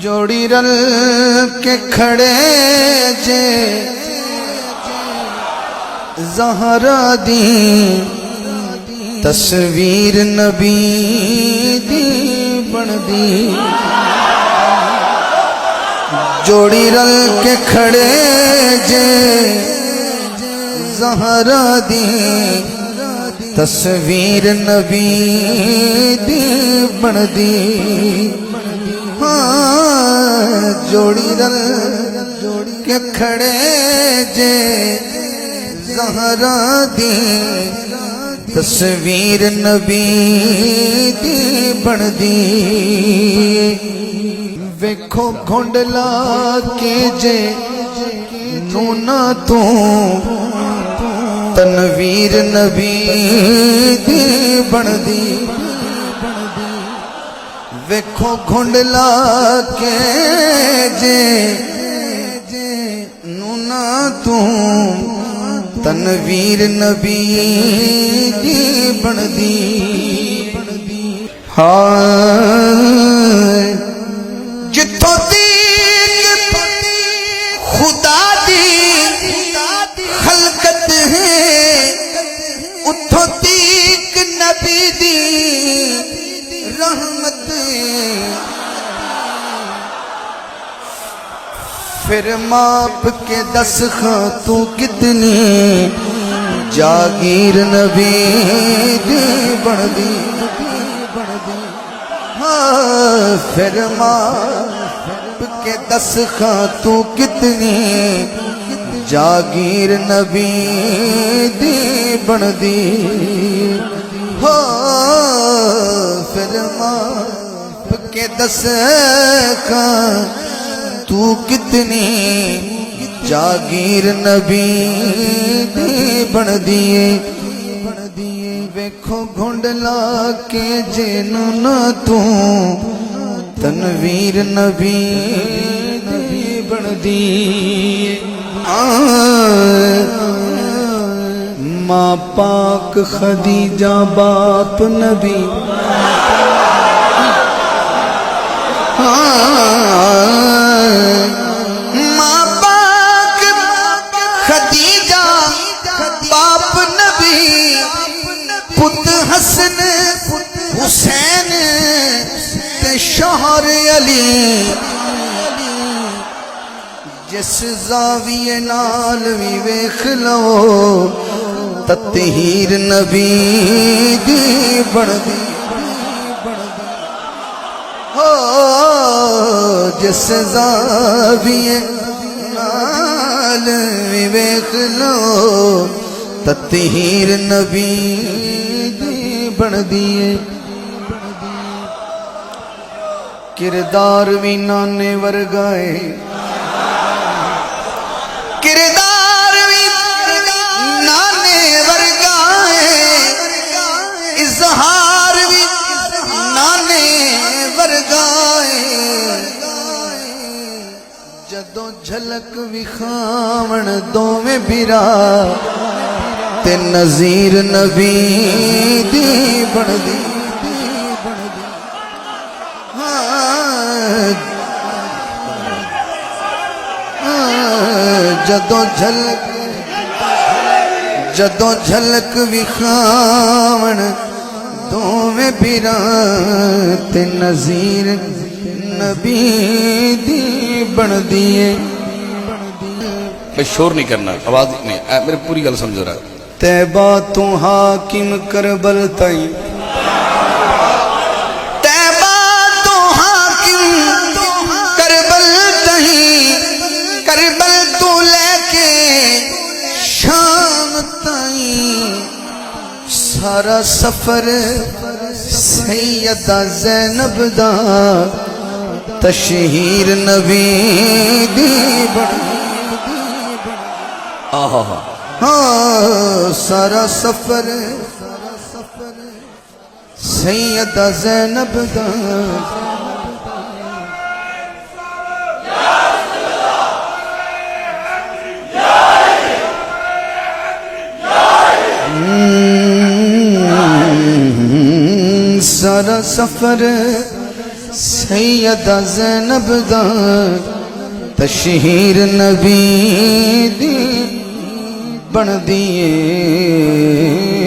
جوڑی رل کے کھڑے جے زہرا دی تصویر نبی دی بن دی جوڑی رل کے کھڑے جے زہرا دی تصویر نبی دی بن دی جوڑی رل کے کھڑے جے زہرا دی تصویر نبی دی بن دی ویکھو گھونڈلا کے جے نونا تو تنویر نبی دی بن دی ویکھو گھونڈلا کے جے نونا تو تنویر نبی دی بن دی جتھوں تیک خدا دی خلقت ہے اتھوں تیک نبی دی رحمت پھر ماپ کے دس خاں تو کتنی جاگیر نبی دی بن دی پھر ماپ کے دس خاں تو کتنی جاگیر نبی دی بن دی پھر ماپ کے دس خاں تو کتنی جاگیر نبی دی بن دیے ویکھو گھونڈلا کے جینو نہ تو تنویر نبی دی بن دیے ماں پاک خدیجہ باپ نبی ماں پاک خدیجہ باپ نبی پت حسن حسین تے شوہر علی جس زاویے نال وی ویکھ لو تطہیر نبی دی بن دی جس زاویے نال وی ویکھ لو تطہیر نبی دی بن دی کردار وی نانے ورگائے کردار وی نانے ورگائے اظہار وی نانے ورگائے جدوں جھلک وکھاون دوویں بھرا تے نظیر نبی دی بن دی جدوں جھلک وکھاون دوویں بھرا تے نظیر نبی دی بن دیے میں شور نہیں کرنا آواز نہیں میرے پوری گل سمجھ رہا تیبہ تو حاکم کربل تائیں تیبہ تو حاکم کربل تائیں کربل تو لے کے شام تائیں سارا سفر سیدہ زینب دا تشہیر نبی دی بن سارا سفر سیدہ زینب دا سارا سفر سیدہ زینب دا تشہیر نبی دی بن دیئے